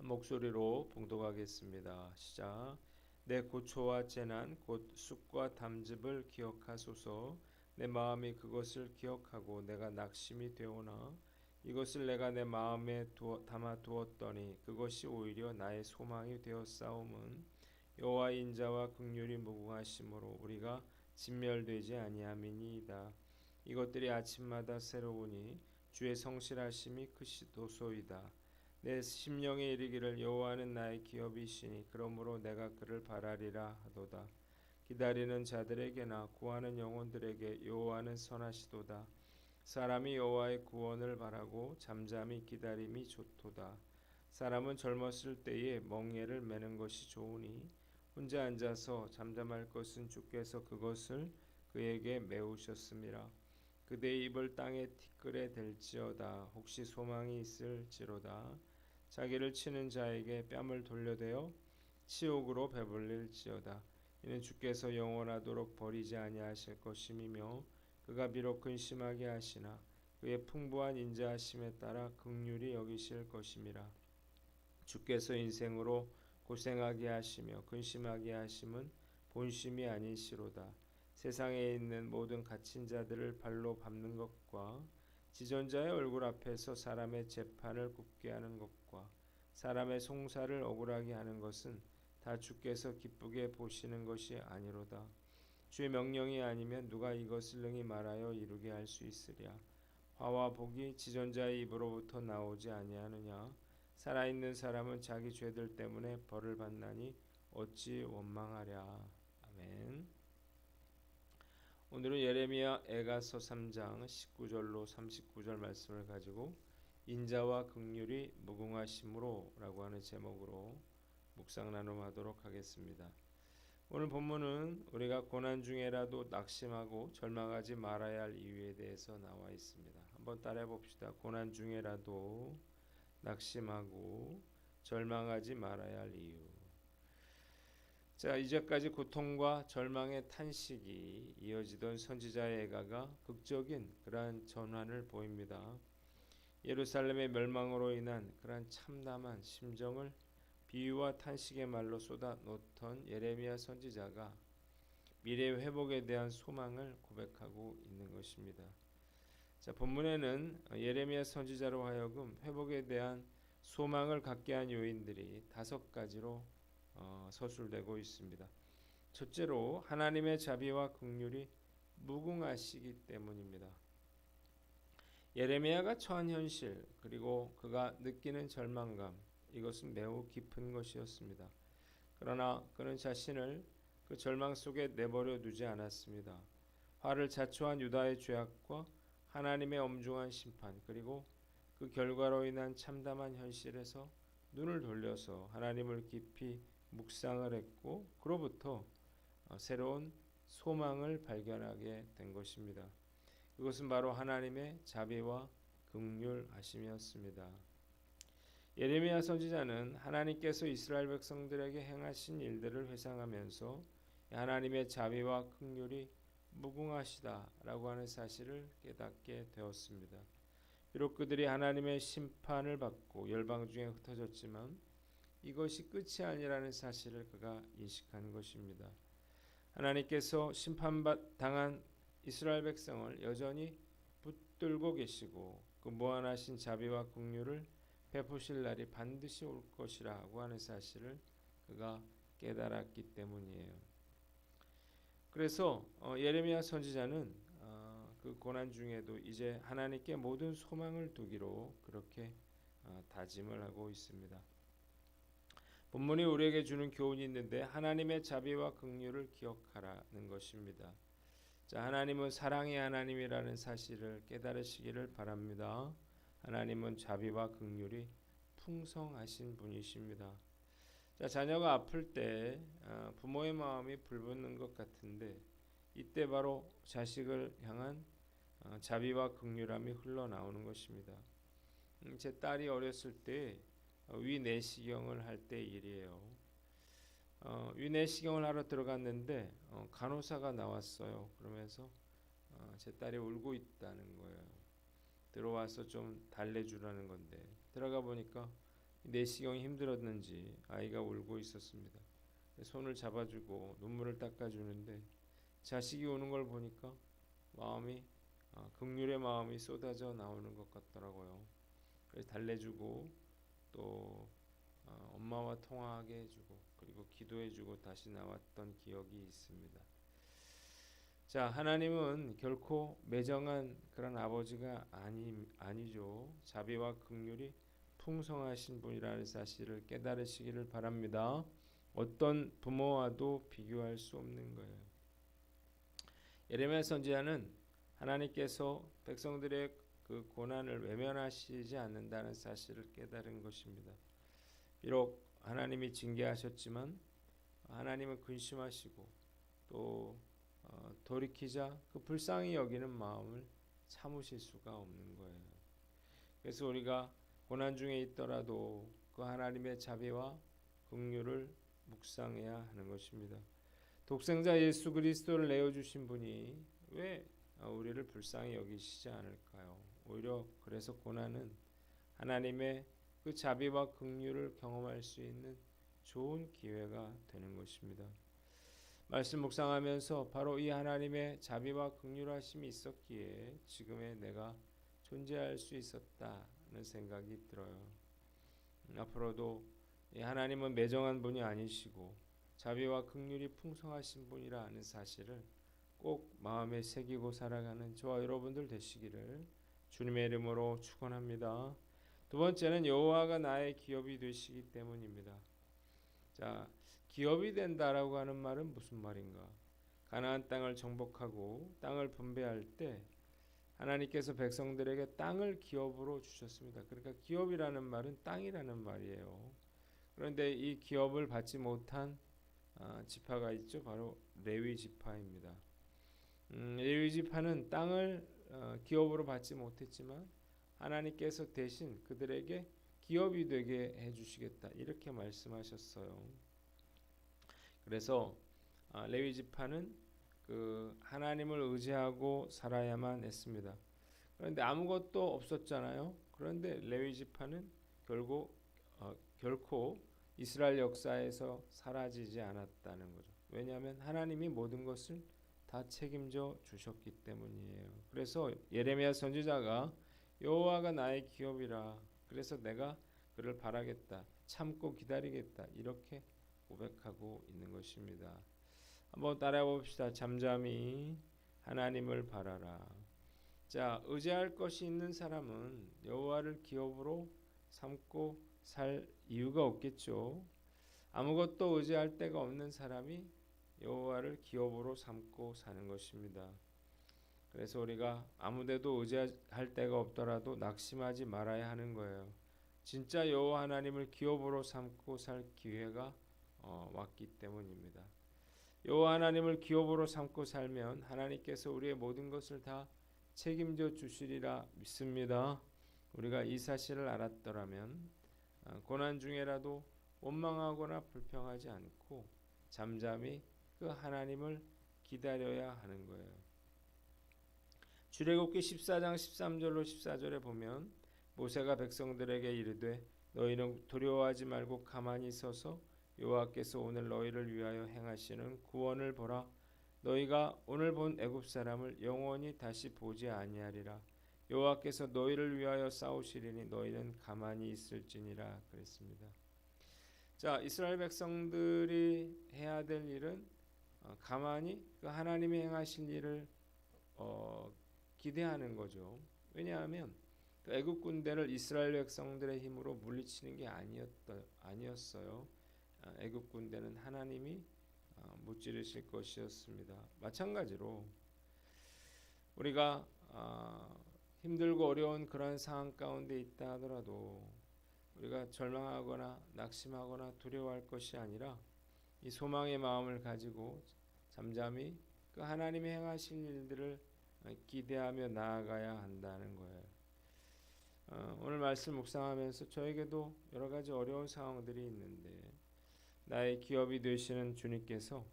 목소리로 봉독하겠습니다. 시작. 내 고초와 재난 곧 쑥과 담즙을 기억하소서. 내 마음이 그것을 기억하고 내가 낙심이 되오나 이것을 내가 내 마음에 담아 두었더니 그것이 오히려 나의 소망이 되었사옴은 여호와의 인자와 긍휼이 무궁하심으로 우리가 진멸되지 아니함이니이다. 이것들이 아침마다 새로우니 주의 성실하심이 크시도소이다. 내 심령에 이르기를 여호와는 나의 기업이시니 그러므로 내가 그를 바라리라 하도다. 기다리는 자들에게나 구하는 영혼들에게 여호와는 선하시도다. 사람이 여호와의 구원을 바라고 잠잠히 기다림이 좋도다. 사람은 젊었을 때에 멍에를 매는 것이 좋으니 혼자 앉아서 잠잠할 것은 주께서 그것을 그에게 메우셨음이라. 그대의 입을 땅에 티끌에 댈지어다. 혹시 소망이 있을지로다. 자기를 치는 자에게 뺨을 돌려대어 치욕으로 배불릴지어다. 이는 주께서 영원하도록 버리지 아니하실 것임이며 그가 비록 근심하게 하시나 그의 풍부한 인자하심에 따라 긍휼히 여기실 것임이라. 주께서 인생으로 고생하게 하시며 근심하게 하심은 본심이 아니시로다. 세상에 있는 모든 갇힌 자들을 발로 밟는 것과 지존자의 얼굴 앞에서 사람의 재판을 굽게 하는 것과 사람의 송사를 억울하게 하는 것은 다 주께서 기쁘게 보시는 것이 아니로다. 주의 명령이 아니면 누가 이것을 능히 말하여 이루게 할 수 있으랴. 화와 복이 지존자의 입으로부터 나오지 아니하느냐. 살아있는 사람은 자기 죄들 때문에 벌을 받나니 어찌 원망하랴. 아멘. 오늘은 예레미야 애가서 3장 19절로 39절 말씀을 가지고 인자와 긍휼이 무궁하심으로 라고 하는 제목으로 묵상 나눔하도록 하겠습니다. 오늘 본문은 우리가 고난 중에라도 낙심하고 절망하지 말아야 할 이유에 대해서 나와 있습니다. 한번 따라해 봅시다. 고난 중에라도 낙심하고 절망하지 말아야 할 이유. 자, 이제까지 고통과 절망의 탄식이 이어지던 선지자의 애가가 극적인 그러한 전환을 보입니다. 예루살렘의 멸망으로 인한 그러한 참담한 심정을 비유와 탄식의 말로 쏟아 놓던 예레미야 선지자가 미래 회복에 대한 소망을 고백하고 있는 것입니다. 자, 본문에는 예레미야 선지자로 하여금 회복에 대한 소망을 갖게 한 요인들이 5가지로 서술되고 있습니다. 첫째로 하나님의 자비와 긍휼이 무궁하시기 때문입니다. 예레미야가 처한 현실 그리고 그가 느끼는 절망감 이것은 매우 깊은 것이었습니다. 그러나 그는 자신을 그 절망 속에 내버려 두지 않았습니다. 화를 자초한 유다의 죄악과 하나님의 엄중한 심판 그리고 그 결과로 인한 참담한 현실에서 눈을 돌려서 하나님을 깊이 묵상을 했고 그로부터 새로운 소망을 발견하게 된 것입니다. 그것은 바로 하나님의 자비와 긍휼하심이었습니다. 예레미야 선지자는 하나님께서 이스라엘 백성들에게 행하신 일들을 회상하면서 하나님의 자비와 긍휼이 무궁하시다라고 하는 사실을 깨닫게 되었습니다. 비록 그들이 하나님의 심판을 받고 열방 중에 흩어졌지만 이것이 끝이 아니라는 사실을 그가 인식한 것입니다. 하나님께서 심판당한 이스라엘 백성을 여전히 붙들고 계시고 그 무한하신 자비와 긍휼을 베푸실 날이 반드시 올 것이라고 하는 사실을 그가 깨달았기 때문이에요. 그래서 예레미야 선지자는 그 고난 중에도 이제 하나님께 모든 소망을 두기로 그렇게 다짐을 하고 있습니다. 본문이 우리에게 주는 교훈이 있는데 하나님의 자비와 긍휼을 기억하라는 것입니다. 자, 하나님은 사랑의 하나님이라는 사실을 깨달으시기를 바랍니다. 하나님은 자비와 긍휼이 풍성하신 분이십니다. 자, 자녀가 아플 때 부모의 마음이 불붙는 것 같은데 이때 바로 자식을 향한 자비와 긍휼함이 흘러나오는 것입니다. 제 딸이 어렸을 때 위내시경을 할 때 일이에요. 위내시경을 하러 들어갔는데 간호사가 나왔어요. 그러면서 제 딸이 울고 있다는 거예요. 들어와서 좀 달래주라는 건데 들어가 보니까 내시경이 힘들었는지 아이가 울고 있었습니다. 손을 잡아주고 눈물을 닦아주는데 자식이 우는 걸 보니까 마음이 긍휼의 마음이 쏟아져 나오는 것 같더라고요. 그래서 달래주고 또 엄마와 통화하게 해주고 그리고 기도해주고 다시 나왔던 기억이 있습니다. 자, 하나님은 결코 매정한 그런 아버지가 아니죠. 자비와 긍휼이 풍성하신 분이라는 사실을 깨달으시기를 바랍니다. 어떤 부모와도 비교할 수 없는 거예요. 예레미야 선지자는 하나님께서 백성들의 그 고난을 외면하시지 않는다는 사실을 깨달은 것입니다. 비록 하나님이 징계하셨지만 하나님은 근심하시고 또 돌이키자 그 불쌍히 여기는 마음을 참으실 수가 없는 거예요. 그래서 우리가 고난 중에 있더라도 그 하나님의 자비와 긍휼을 묵상해야 하는 것입니다. 독생자 예수 그리스도를 내어주신 분이 왜 우리를 불쌍히 여기시지 않을까요? 오히려 그래서 고난은 하나님의 그 자비와 긍휼을 경험할 수 있는 좋은 기회가 되는 것입니다. 말씀 묵상하면서 바로 이 하나님의 자비와 긍휼하심이 있었기에 지금의 내가 존재할 수 있었다는 생각이 들어요. 앞으로도 이 하나님은 매정한 분이 아니시고 자비와 긍휼이 풍성하신 분이라는 사실을 꼭 마음에 새기고 살아가는 저와 여러분들 되시기를 주님의 이름으로 축원합니다. 두 번째는 여호와가 나의 기업이 되시기 때문입니다. 자, 기업이 된다라고 하는 말은 무슨 말인가? 가나안 땅을 정복하고 땅을 분배할 때 하나님께서 백성들에게 땅을 기업으로 주셨습니다. 그러니까 기업이라는 말은 땅이라는 말이에요. 그런데 이 기업을 받지 못한 지파가 있죠. 바로 레위 지파입니다. 레위 지파는 땅을 기업으로 받지 못했지만 하나님께서 대신 그들에게 기업이 되게 해주시겠다 이렇게 말씀하셨어요. 그래서 레위 지파는 그 하나님을 의지하고 살아야만 했습니다. 그런데 아무것도 없었잖아요. 그런데 레위 지파는 결코 이스라엘 역사에서 사라지지 않았다는 거죠. 왜냐하면 하나님이 모든 것을 다 책임져 주셨기 때문이에요. 그래서 예레미야 선지자가 여호와가 나의 기업이라 그래서 내가 그를 바라겠다 참고 기다리겠다 이렇게 고백하고 있는 것입니다. 한번 따라해 봅시다. 잠잠히 하나님을 바라라. 자, 의지할 것이 있는 사람은 여호와를 기업으로 삼고 살 이유가 없겠죠. 아무것도 의지할 데가 없는 사람이 여호와를 기업으로 삼고 사는 것입니다. 그래서 우리가 아무데도 의지할 데가 없더라도 낙심하지 말아야 하는 거예요. 진짜 여호와 하나님을 기업으로 삼고 살 기회가 왔기 때문입니다. 여호와 하나님을 기업으로 삼고 살면 하나님께서 우리의 모든 것을 다 책임져 주시리라 믿습니다. 우리가 이 사실을 알았더라면 고난 중에라도 원망하거나 불평하지 않고 잠잠히 그 하나님을 기다려야 하는 거예요. 출애굽기 14장 13절로 14절에 보면 모세가 백성들에게 이르되 너희는 두려워하지 말고 가만히 서서 여호와께서 오늘 너희를 위하여 행하시는 구원을 보라. 너희가 오늘 본 애굽 사람을 영원히 다시 보지 아니하리라. 여호와께서 너희를 위하여 싸우시리니 너희는 가만히 있을지니라 그랬습니다. 자, 이스라엘 백성들이 해야 될 일은 가만히 그 하나님이 행하실 일을 기대하는 거죠. 왜냐하면 그 애굽 군대를 이스라엘 백성들의 힘으로 물리치는 게 아니었어요. 애굽 군대는 하나님이 무찌르실 것이었습니다. 마찬가지로 우리가 힘들고 어려운 그런 상황 가운데 있다 하더라도 우리가 절망하거나 낙심하거나 두려워할 것이 아니라 이 소망의 마음을 가지고 잠잠히 그 하나님이 행하실 일들을 기대하며 나아가야 한다는 거예요. 오늘 말씀 묵상하면서 저에게도 여러 가지 어려운 상황들이 있는데 나의 기업이 되시는 주님께서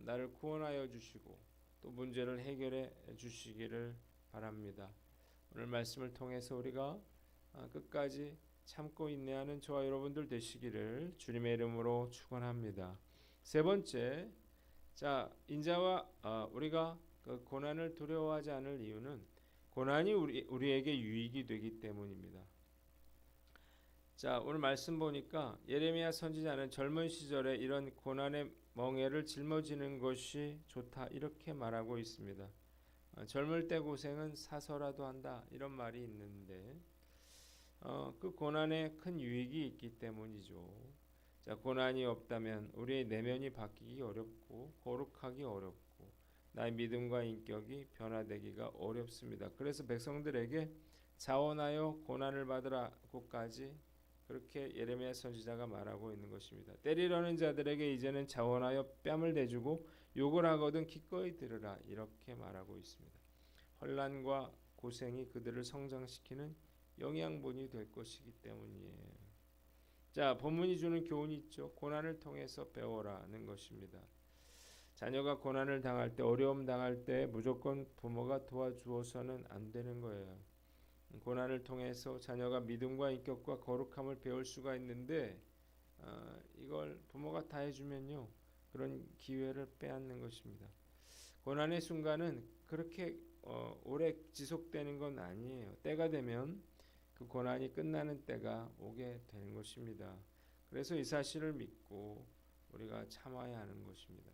나를 구원하여 주시고 또 문제를 해결해 주시기를 바랍니다. 오늘 말씀을 통해서 우리가 끝까지 참고 인내하는 저와 여러분들 되시기를 주님의 이름으로 축원합니다. 세 번째, 자 인자와 우리가 그 고난을 두려워하지 않을 이유는 고난이 우리에게 유익이 되기 때문입니다. 자 오늘 말씀 보니까 예레미야 선지자는 젊은 시절에 이런 고난의 멍에를 짊어지는 것이 좋다 이렇게 말하고 있습니다. 젊을 때 고생은 사서라도 한다 이런 말이 있는데 그 고난에 큰 유익이 있기 때문이죠. 자 고난이 없다면 우리의 내면이 바뀌기 어렵고 거룩하기 어렵고 나의 믿음과 인격이 변화되기가 어렵습니다. 그래서 백성들에게 자원하여 고난을 받으라고까지 그렇게 예레미야 선지자가 말하고 있는 것입니다. 때리려는 자들에게 이제는 자원하여 뺨을 대주고 욕을 하거든 기꺼이 들으라 이렇게 말하고 있습니다. 환난과 고생이 그들을 성장시키는 영양분이 될 것이기 때문이에요. 자 본문이 주는 교훈이 있죠. 고난을 통해서 배워라는 것입니다. 자녀가 고난을 당할 때 어려움 당할 때 무조건 부모가 도와주어서는 안 되는 거예요. 고난을 통해서 자녀가 믿음과 인격과 거룩함을 배울 수가 있는데 이걸 부모가 다 해주면요 그런 기회를 빼앗는 것입니다. 고난의 순간은 그렇게 오래 지속되는 건 아니에요. 때가 되면 그 고난이 끝나는 때가 오게 되는 것입니다. 그래서 이 사실을 믿고 우리가 참아야 하는 것입니다.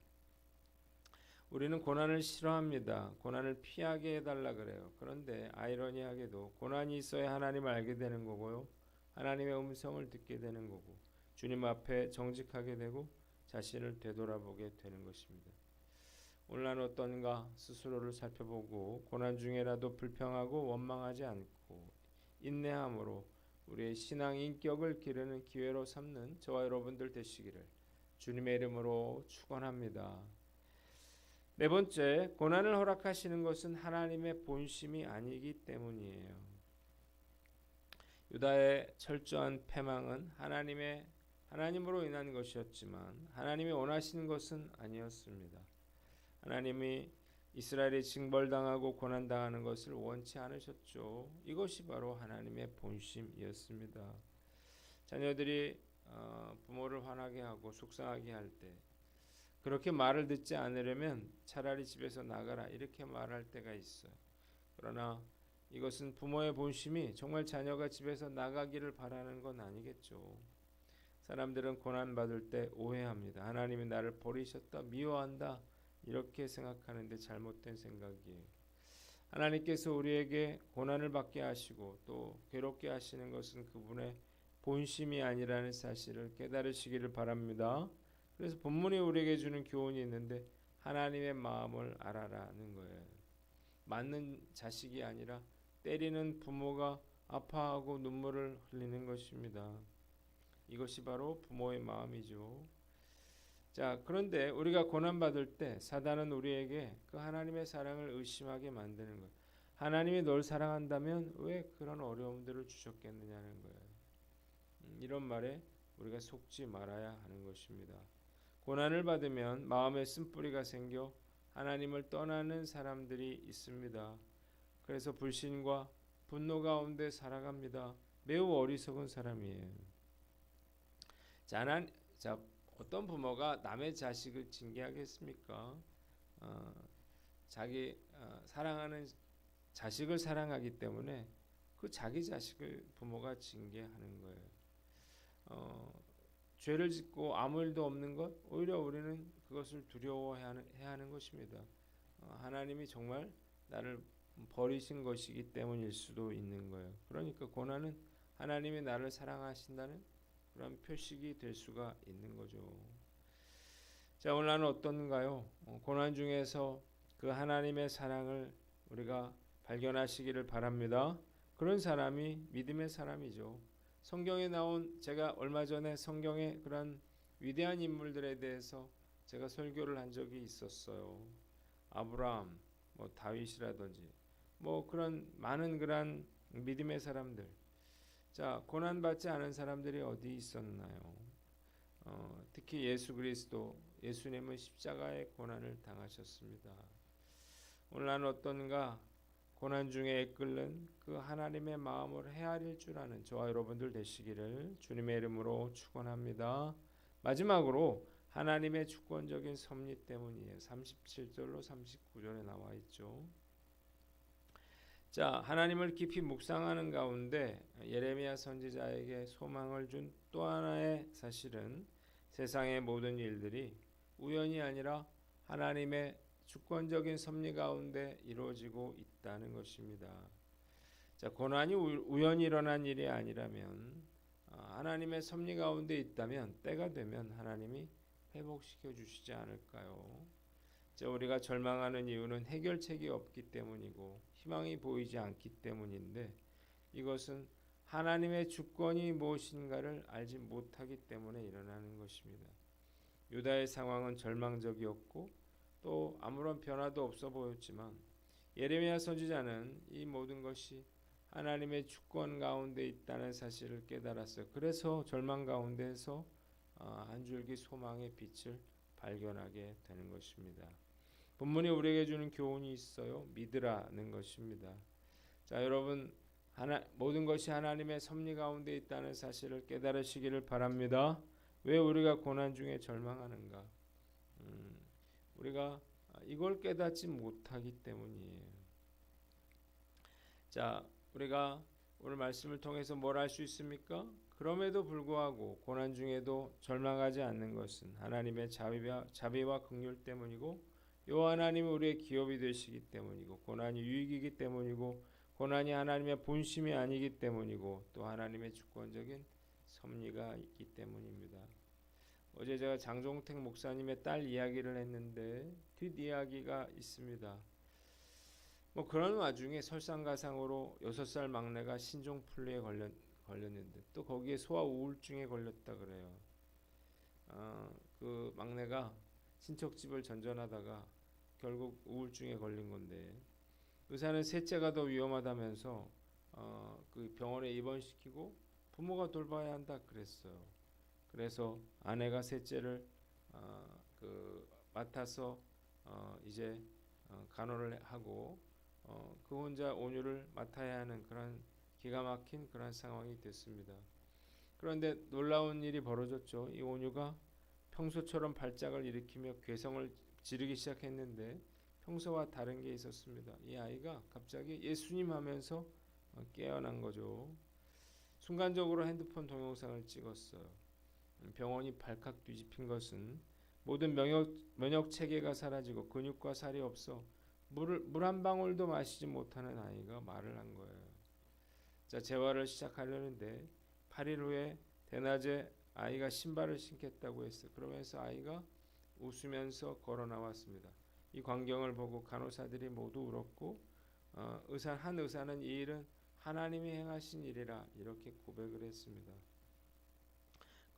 우리는 고난을 싫어합니다. 고난을 피하게 해달라 그래요. 그런데 아이러니하게도 고난이 있어야 하나님을 알게 되는 거고요. 하나님의 음성을 듣게 되는 거고 주님 앞에 정직하게 되고 자신을 되돌아보게 되는 것입니다. 오늘 난 어떤가 스스로를 살펴보고 고난 중에라도 불평하고 원망하지 않고 인내함으로 우리의 신앙 인격을 기르는 기회로 삼는 저와 여러분들 되시기를 주님의 이름으로 축원합니다. 네 번째, 고난을 허락하시는 것은 하나님의 본심이 아니기 때문이에요. 유다의 철저한 패망은 하나님으로 인한 것이었지만 하나님이 원하시는 것은 아니었습니다. 하나님이 이스라엘이 징벌당하고 고난당하는 것을 원치 않으셨죠. 이것이 바로 하나님의 본심이었습니다. 자녀들이 부모를 화나게 하고 속상하게 할 때 그렇게 말을 듣지 않으려면 차라리 집에서 나가라 이렇게 말할 때가 있어요. 그러나 이것은 부모의 본심이 정말 자녀가 집에서 나가기를 바라는 건 아니겠죠. 사람들은 고난받을 때 오해합니다. 하나님이 나를 버리셨다, 미워한다 이렇게 생각하는데 잘못된 생각이에요. 하나님께서 우리에게 고난을 받게 하시고 또 괴롭게 하시는 것은 그분의 본심이 아니라는 사실을 깨달으시기를 바랍니다. 그래서 본문이 우리에게 주는 교훈이 있는데 하나님의 마음을 알아라는 거예요. 맞는 자식이 아니라 때리는 부모가 아파하고 눈물을 흘리는 것입니다. 이것이 바로 부모의 마음이죠. 자, 그런데 우리가 고난받을 때 사단은 우리에게 그 하나님의 사랑을 의심하게 만드는 거예요. 하나님이 널 사랑한다면 왜 그런 어려움들을 주셨겠느냐는 거예요. 이런 말에 우리가 속지 말아야 하는 것입니다. 고난을 받으면 마음에 쓴뿌리가 생겨 하나님을 떠나는 사람들이 있습니다. 그래서 불신과 분노 가운데 살아갑니다. 매우 어리석은 사람이에요. 자, 어떤 부모가 남의 자식을 징계하겠습니까? 자기 사랑하는 자식을 사랑하기 때문에 그 자기 자식을 부모가 징계하는 거예요. 죄를 짓고 아무 일도 없는 것 오히려 우리는 그것을 두려워해야 하는 것입니다. 하나님이 정말 나를 버리신 것이기 때문일 수도 있는 거예요. 그러니까 고난은 하나님이 나를 사랑하신다는 그런 표식이 될 수가 있는 거죠. 자, 오늘 나는 어떤가요? 고난 중에서 그 하나님의 사랑을 우리가 발견하시기를 바랍니다. 그런 사람이 믿음의 사람이죠. 성경에 나온 제가 얼마 전에 성경의 그런 위대한 인물들에 대해서 제가 설교를 한 적이 있었어요. 아브라함, 다윗이라든지 그런 많은 그런 믿음의 사람들. 자, 고난 받지 않은 사람들이 어디 있었나요? 특히 예수 그리스도, 예수님은 십자가의 고난을 당하셨습니다. 오늘 나는 어떤가? 고난 중에 끓는 그 하나님의 마음을 헤아릴 줄 아는 저와 여러분들 되시기를 주님의 이름으로 축원합니다. 마지막으로 하나님의 주권적인 섭리 때문이에요. 37절로 39절에 나와 있죠. 자, 하나님을 깊이 묵상하는 가운데 예레미야 선지자에게 소망을 준 또 하나의 사실은 세상의 모든 일들이 우연이 아니라 하나님의 주권적인 섭리 가운데 이루어지고 있다는 것입니다. 자, 고난이 우연히 일어난 일이 아니라면 하나님의 섭리 가운데 있다면 때가 되면 하나님이 회복시켜 주시지 않을까요? 자, 우리가 절망하는 이유는 해결책이 없기 때문이고 희망이 보이지 않기 때문인데 이것은 하나님의 주권이 무엇인가를 알지 못하기 때문에 일어나는 것입니다. 유다의 상황은 절망적이었고 또 아무런 변화도 없어 보였지만 예레미야 선지자는 이 모든 것이 하나님의 주권 가운데 있다는 사실을 깨달았어요. 그래서 절망 가운데에서 한 줄기 소망의 빛을 발견하게 되는 것입니다. 본문이 우리에게 주는 교훈이 있어요. 믿으라는 것입니다. 자, 여러분 모든 것이 하나님의 섭리 가운데 있다는 사실을 깨달으시기를 바랍니다. 왜 우리가 고난 중에 절망하는가? 우리가 이걸 깨닫지 못하기 때문이에요. 자, 우리가 오늘 말씀을 통해서 뭘 알 수 있습니까? 그럼에도 불구하고 고난 중에도 절망하지 않는 것은 하나님의 자비와 긍휼 때문이고 요 하나님이 우리의 기업이 되시기 때문이고 고난이 유익이기 때문이고 고난이 하나님의 본심이 아니기 때문이고 또 하나님의 주권적인 섭리가 있기 때문입니다. 어제 제가 장종택 목사님의 딸 이야기를 했는데 뒷이야기가 있습니다. 뭐 그런 와중에 설상가상으로 6살 막내가 신종플루에 걸렸는데 또 거기에 소아 우울증에 걸렸다 그래요. 그 막내가 친척집을 전전하다가 결국 우울증에 걸린 건데 의사는 셋째가 더 위험하다면서 그 병원에 입원시키고 부모가 돌봐야 한다 그랬어요. 그래서 아내가 셋째를 맡아서 이제 간호를 하고 그 혼자 온유를 맡아야 하는 그런 기가 막힌 그런 상황이 됐습니다. 그런데 놀라운 일이 벌어졌죠. 이 온유가 평소처럼 발작을 일으키며 괴성을 지르기 시작했는데 평소와 다른 게 있었습니다. 이 아이가 갑자기 예수님 하면서 깨어난 거죠. 순간적으로 핸드폰 동영상을 찍었어요. 병원이 발칵 뒤집힌 것은 모든 면역 체계가 사라지고 근육과 살이 없어 물 한 방울도 마시지 못하는 아이가 말을 한 거예요. 자, 재활을 시작하려는데 8일 후에 대낮에 아이가 신발을 신겠다고 했어요. 그러면서 아이가 웃으면서 걸어 나왔습니다. 이 광경을 보고 간호사들이 모두 울었고 한 의사는 이 일은 하나님이 행하신 일이라 이렇게 고백을 했습니다.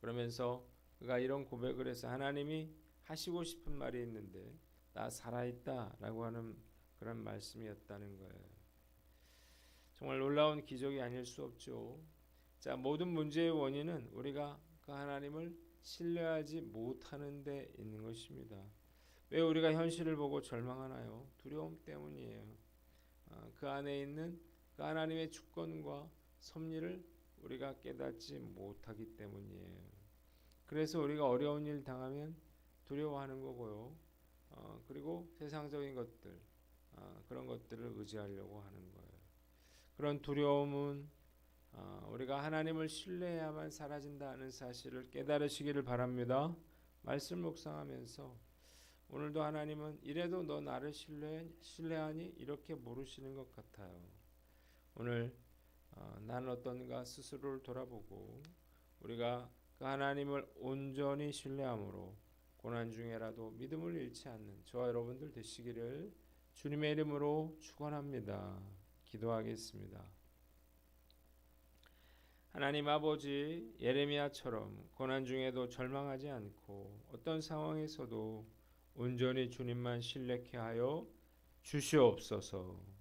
그러면서 그가 이런 고백을 해서 하나님이 하시고 싶은 말이 있는데 나 살아있다라고 하는 그런 말씀이었다는 거예요. 정말 놀라운 기적이 아닐 수 없죠. 자, 모든 문제의 원인은 우리가 그 하나님을 신뢰하지 못하는 데 있는 것입니다. 왜 우리가 현실을 보고 절망하나요? 두려움 때문이에요. 그 안에 있는 그 하나님의 주권과 섭리를 우리가 깨닫지 못하기 때문이에요. 그래서 우리가 어려운 일 당하면 두려워하는 거고요. 그리고 세상적인 것들, 그런 것들을 의지하려고 하는 거예요. 그런 두려움은 우리가 하나님을 신뢰해야만 사라진다는 사실을 깨달으시기를 바랍니다. 말씀 묵상하면서 오늘도 하나님은 이래도 너 나를 신뢰하니 이렇게 물으시는 것 같아요. 오늘 나는 어떤가 스스로를 돌아보고 우리가 그 하나님을 온전히 신뢰함으로 고난 중에라도 믿음을 잃지 않는 저와 여러분들 되시기를 주님의 이름으로 축원합니다. 기도하겠습니다. 하나님 아버지, 예레미야처럼 고난 중에도 절망하지 않고 어떤 상황에서도 온전히 주님만 신뢰케 하여 주시옵소서.